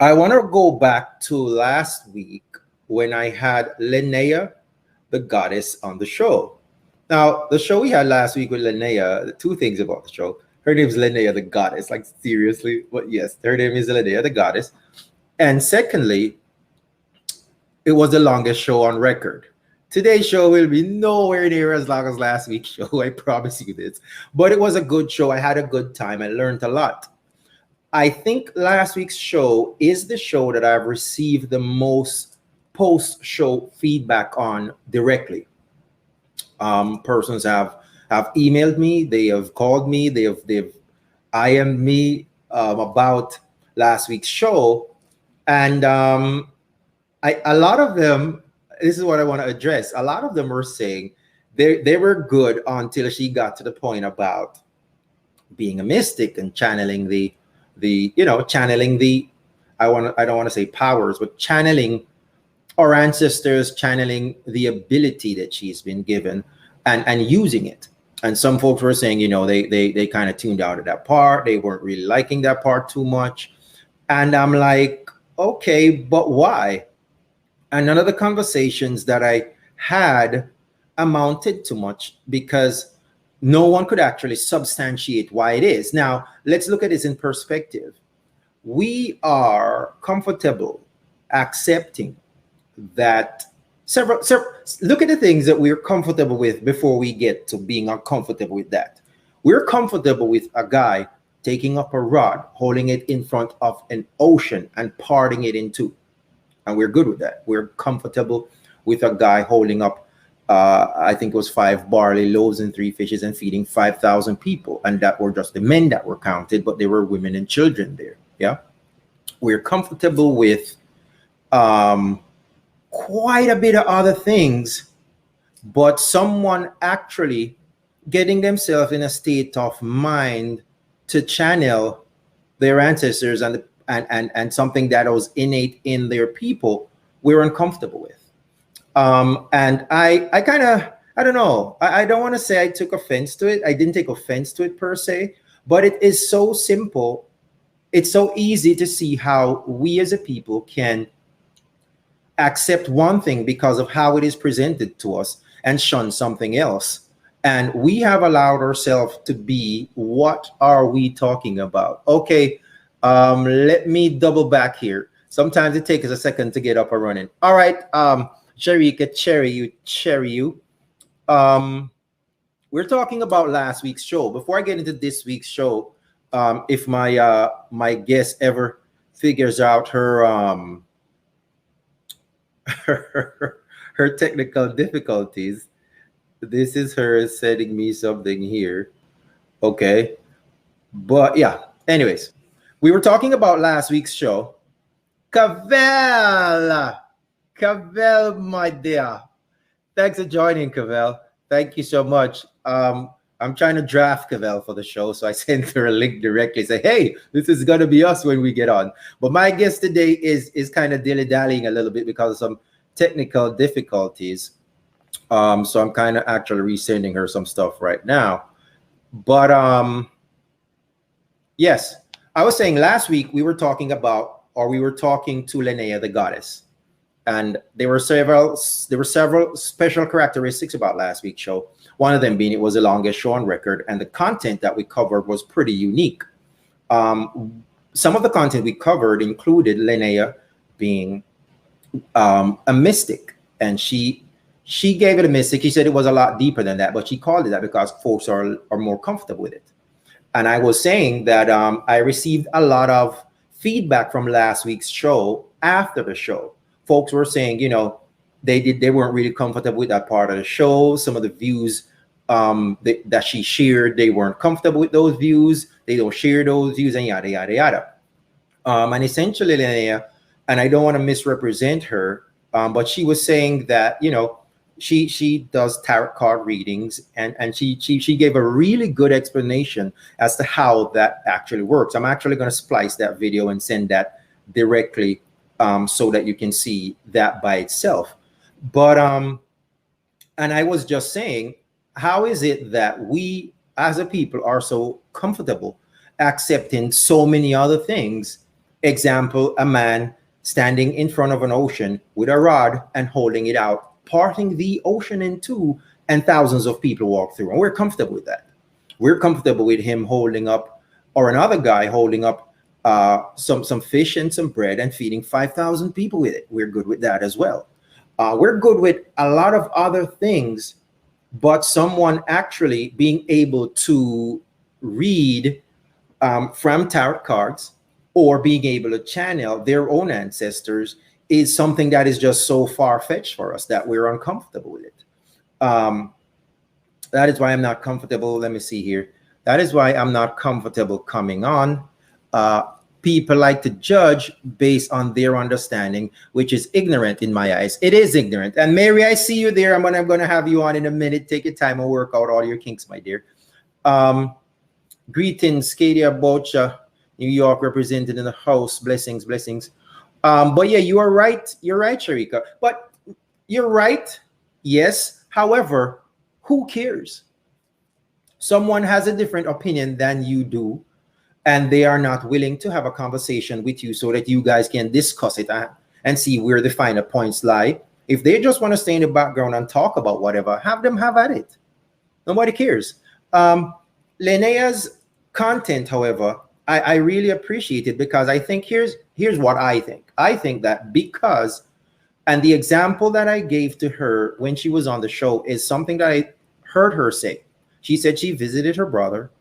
I want to go back to last week when I had Lenea, the goddess, on the show. Now, the show we had last week with Lenea, two things about the show. Her name is Lenea, the goddess, like seriously. But yes, her name is Lenea, the goddess. And secondly, it was the longest show on record. Today's show will be nowhere near as long as last week's show. I promise you this. But it was a good show. I had a good time. I learned a lot. I think last week's show is the show that I've received the most post-show feedback on directly. Persons have emailed me, they have called me, they've IM'd me about last week's show, and a lot of them. This is what I want to address. A lot of them were saying they were good until she got to the point about being a mystic and channeling channeling the I don't want to say powers, but channeling our ancestors, channeling the ability that she's been given and using it. And some folks were saying, they kind of tuned out of that part. They weren't really liking that part too much. And I'm like, okay, but why? And none of the conversations that I had amounted to much because no one could actually substantiate why it is. Now, let's look at this in perspective. We are comfortable accepting that several look at the things that we're comfortable with before we get to being uncomfortable with that. We're comfortable with a guy taking up a rod, holding it in front of an ocean and parting it in two. And we're good with that. We're comfortable with a guy holding up, I think it was 5 barley loaves and 3 fishes and feeding 5,000 people. And that were just the men that were counted, but there were women and children there. Yeah. We're comfortable with quite a bit of other things, but someone actually getting themselves in a state of mind to channel their ancestors and something that was innate in their people, we're uncomfortable with. And I kind of, I don't know, I don't want to say I took offense to it. I didn't take offense to it per se, but it is so simple. It's so easy to see how we as a people can accept one thing because of how it is presented to us and shun something else. And we have allowed ourselves to be, what are we talking about? Okay, let me double back here. Sometimes it takes us a second to get up and running. All right, Sharika, cherry you. We're talking about last week's show. Before I get into this week's show, if my my guest ever figures out her her technical difficulties, this is her sending me something here. Okay, but yeah. Anyways, we were talking about last week's show. Cavell, my dear. Thanks for joining, Cavell. Thank you so much. I'm trying to draft Cavell for the show, so I sent her a link directly. Say, hey, this is gonna be us when we get on. But my guest today is kind of dilly-dallying a little bit because of some technical difficulties. So I'm kind of actually resending her some stuff right now. But yes, I was saying last week we were talking to Lenea, the goddess. And there were several special characteristics about last week's show. One of them being it was the longest show on record, and the content that we covered was pretty unique. Some of the content we covered included Lenea being a mystic, and she gave it a mystic. She said it was a lot deeper than that, but she called it that because folks are more comfortable with it. And I was saying that I received a lot feedback from last week's show after the show. Folks were saying, they weren't really comfortable with that part of the show. Some of the views that she shared, they weren't comfortable with those views. They don't share those views, and yada yada yada. And essentially, Lenea, and I don't want to misrepresent her, but she was saying that she does tarot card readings, and she gave a really good explanation as to how that actually works. I'm actually going to splice that video and send that directly so that you can see that by itself. But and I was just saying, how is it that we as a people are so comfortable accepting so many other things Example, a man standing in front of an ocean with a rod and holding it out, parting the ocean in two, and thousands of people walk through. And we're comfortable with that. We're comfortable with him holding up, or another guy holding up some fish and some bread and feeding 5,000 people with it. We're good with that as well. We're good with a lot of other things, but someone actually being able to read from tarot cards or being able to channel their own ancestors is something that is just so far-fetched for us that we're uncomfortable with it. That is why I'm not comfortable. Let me see here. That is why I'm not comfortable coming on. People like to judge based on their understanding, which is ignorant in my eyes. It is ignorant. And Mary, I see you there. I'm going to have you on in a minute. Take your time and work out all your kinks, my dear. Greetings, Kadia Bocha, New York, represented in the house. Blessings, blessings. But yeah, you are right. You're right, Sharika. But you're right. Yes. However, who cares? Someone has a different opinion than you do, and they are not willing to have a conversation with you so that you guys can discuss it and see where the finer points lie. If they just want to stay in the background and talk about whatever, have them have at it. Nobody cares. Lenea's content, however, I really appreciate it, because I think here's what I think. I think that because, and the example that I gave to her when she was on the show is something that I heard her say. She said she visited her brother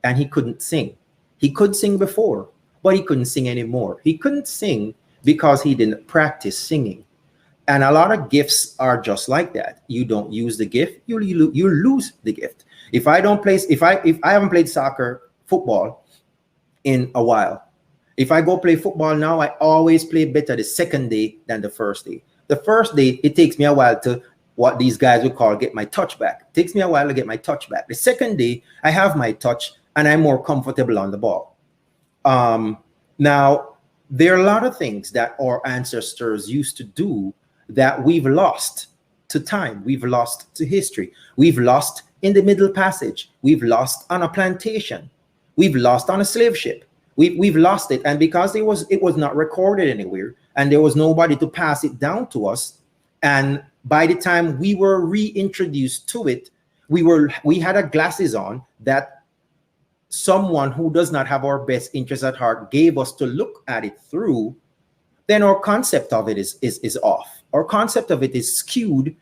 and he couldn't sing. He could sing before, but he couldn't sing anymore. He couldn't sing because he didn't practice singing. And a lot of gifts are just like that. You don't use the gift, you lose the gift. If I haven't played soccer, football in a while, if I go play football now, I always play better the second day than the first day. The first day, it takes me a while to, what these guys would call, get my touch back. It takes me a while to get my touch back. The second day, I have my touch and I'm more comfortable on the ball. Now, there are a lot of things that our ancestors used to do that we've lost to time. We've lost to history. We've lost in the Middle Passage. We've lost on a plantation. We've lost on a slave ship. We've lost it. And because it was not recorded anywhere and there was nobody to pass it down to us, and by the time we were reintroduced to it, we had our glasses on that someone who does not have our best interests at heart gave us to look at it through, then our concept of it is off. Our concept of it is skewed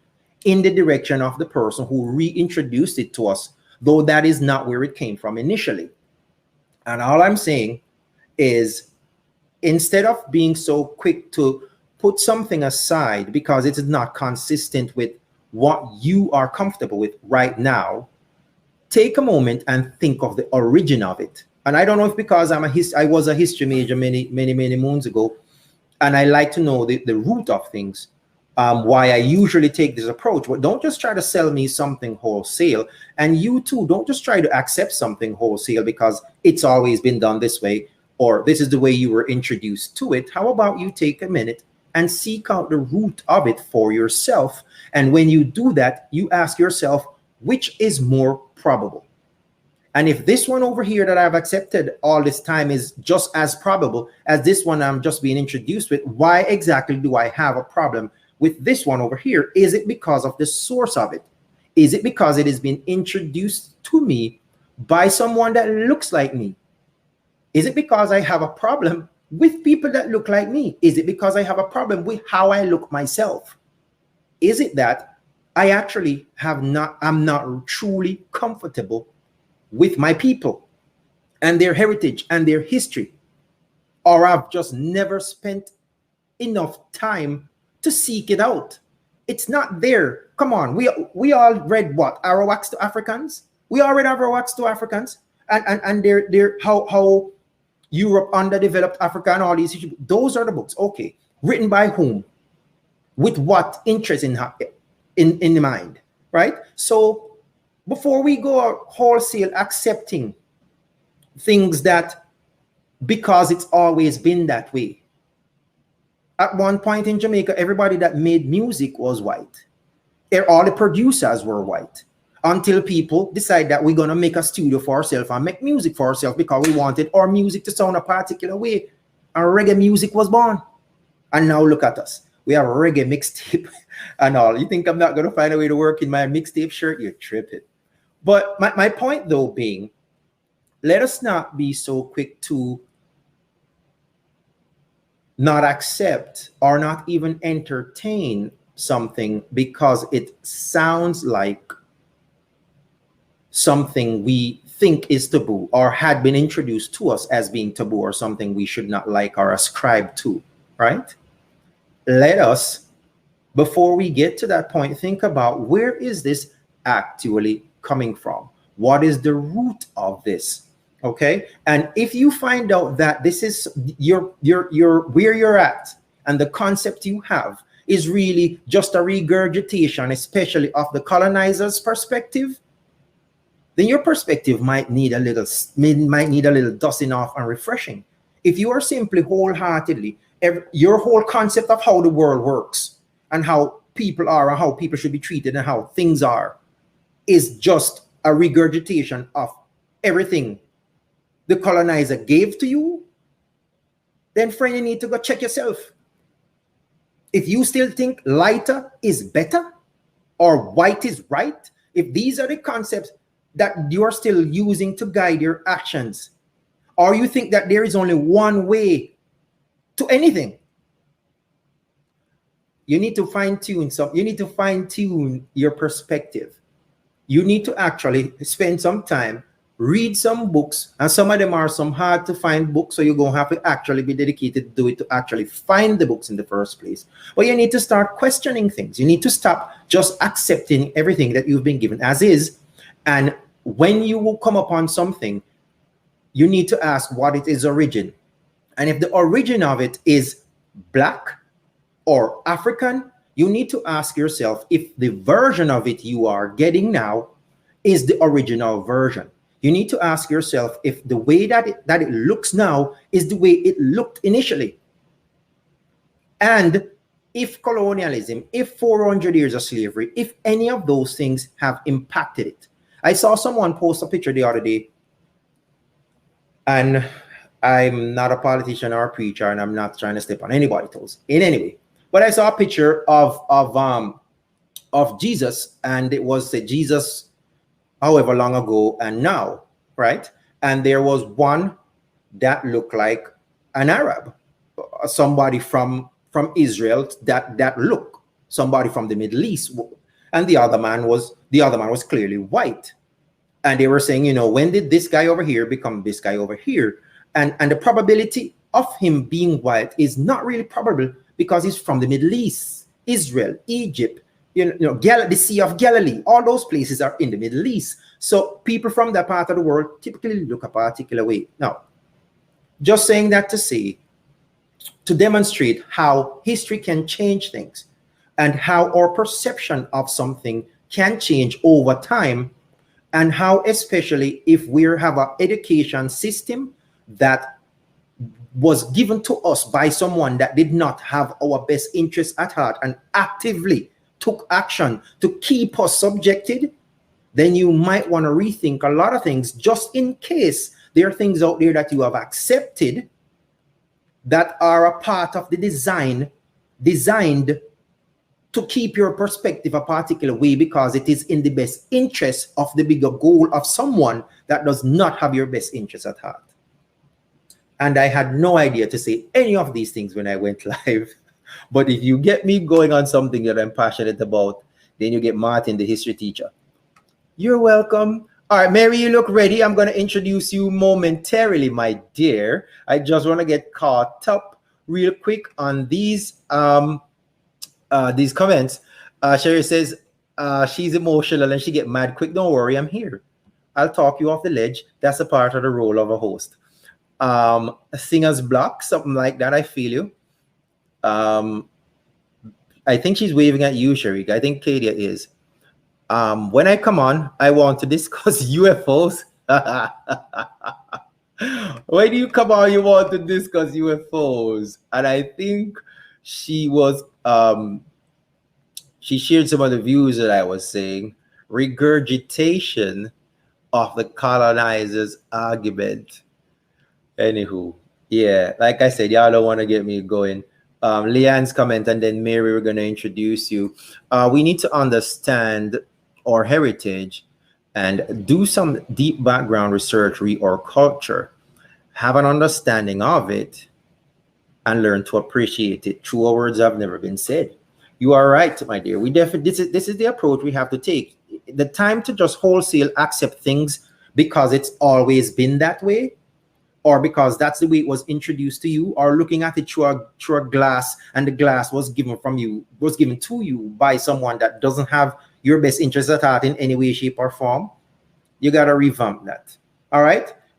in the direction of the person who reintroduced it to us, though that is not where it came from initially. And all I'm saying is, instead of being so quick to put something aside because it is not consistent with what you are comfortable with right now, take a moment and think of the origin of it. And I don't know if because I was a history major many moons ago, and I like to know the root of things, why I usually take this approach. But don't just try to sell me something wholesale. And you too, don't just try to accept something wholesale because it's always been done this way, or this is the way you were introduced to it. How about you take a minute and seek out the root of it for yourself? And when you do that, you ask yourself, which is more probable? And if this one over here that I've accepted all this time is just as probable as this one I'm just being introduced with, why exactly do I have a problem with this one over here? Is it because of the source of it? Is it because it has been introduced to me by someone that looks like me? Is it because I have a problem with people that look like me? Is it because I have a problem with how I look myself? Is it that I actually I'm not truly comfortable with my people and their heritage and their history? Or I've just never spent enough time to seek it out. It's not there. Come on, we all read what? Arawaks to Africans? We all read Arawaks to Africans, and they're how Europe underdeveloped Africa and all these issues. Those are the books. Okay, written by whom? With what interest in the mind, right? So before we go wholesale accepting things that because it's always been that way. At one point in Jamaica, everybody that made music was white. All the producers were white, until people decide that we're going to make a studio for ourselves and make music for ourselves because we wanted our music to sound a particular way. and reggae music was born. And now look at us. We have a reggae mixtape and all. You think I'm not going to find a way to work in my mixtape shirt? You're tripping. But my point, though, being, let us not be so quick to not accept or not even entertain something because it sounds like something we think is taboo or had been introduced to us as being taboo or something we should not like or ascribe to, right? Let us, before we get to that point, think about where is this actually coming from? What is the root of this? Okay, and if you find out that this is your where you're at and the concept you have is really just a regurgitation, especially of the colonizer's perspective, then your perspective might need a little dusting off and refreshing. If you are simply wholeheartedly your whole concept of how the world works and how people are and how people should be treated and how things are is just a regurgitation of everything the colonizer gave to you, then friend, you need to go check yourself. If you still think lighter is better or white is right, if these are the concepts that you're still using to guide your actions, or you think that there is only one way to anything, you need to fine-tune you need to fine-tune your perspective. You need to actually spend some time, read some books, and some of them are some hard to find books, so you're going to have to actually be dedicated to do it to actually find the books in the first place. But you need to start questioning things. You need to stop just accepting everything that you've been given as is. And when you will come upon something, you need to ask what it is origin. And if the origin of it is Black or African, you need to ask yourself if the version of it you are getting now is the original version. You need to ask yourself if the way that it looks now is the way it looked initially. And if colonialism, if 400 years of slavery, if any of those things have impacted it. I saw someone post a picture the other day, and I'm not a politician or a preacher, and I'm not trying to step on anybody's toes in any way. But I saw a picture of Jesus, and it was Jesus however long ago and now, right? And there was one that looked like an Arab, somebody from Israel that looked, somebody from the Middle East, and the other man was clearly white. And they were saying, you know, when did this guy over here become this guy over here? And the probability of him being white is not really probable because he's from the Middle East, Israel, Egypt, the Sea of Galilee. All those places are in the Middle East. So people from that part of the world typically look a particular way. Now, just saying that to say, to demonstrate how history can change things and how our perception of something can change over time, and how, especially if we have an education system that was given to us by someone that did not have our best interests at heart and actively took action to keep us subjected, then you might want to rethink a lot of things, just in case there are things out there that you have accepted that are a part of the designed to keep your perspective a particular way because it is in the best interest of the bigger goal of someone that does not have your best interest at heart. And I had no idea to say any of these things when I went live. But if you get me going on something that I'm passionate about, then you get Martin, the history teacher. You're welcome. All right, Mary, you look ready. I'm going to introduce you momentarily, my dear. I just want to get caught up real quick on these comments. Sherry says she's emotional and she get mad quick. Don't worry, I'm here. I'll talk you off the ledge. That's a part of the role of a host. A singer's block, something like that. I feel you. I think she's waving at you, Sharik. I think Kadia is. When I come on, I want to discuss UFOs. When you come on, you want to discuss UFOs. And I think she was she shared some of the views that I was saying. Regurgitation of the colonizers' argument. Anywho, Yeah, like I said, y'all don't want to get me going. Leanne's comment, and then Mary, we're going to introduce you. We need to understand our heritage and do some deep background research, read our culture, have an understanding of it, and learn to appreciate it. Truer words have never been said. You are right, my dear. We definitely this is the approach we have to take. The time to just wholesale accept things because it's always been that way, or because that's the way it was introduced to you, or looking at it through a glass, and the glass was given to you by someone that doesn't have your best interest at heart in any way, shape, or form. You got to revamp that. All right.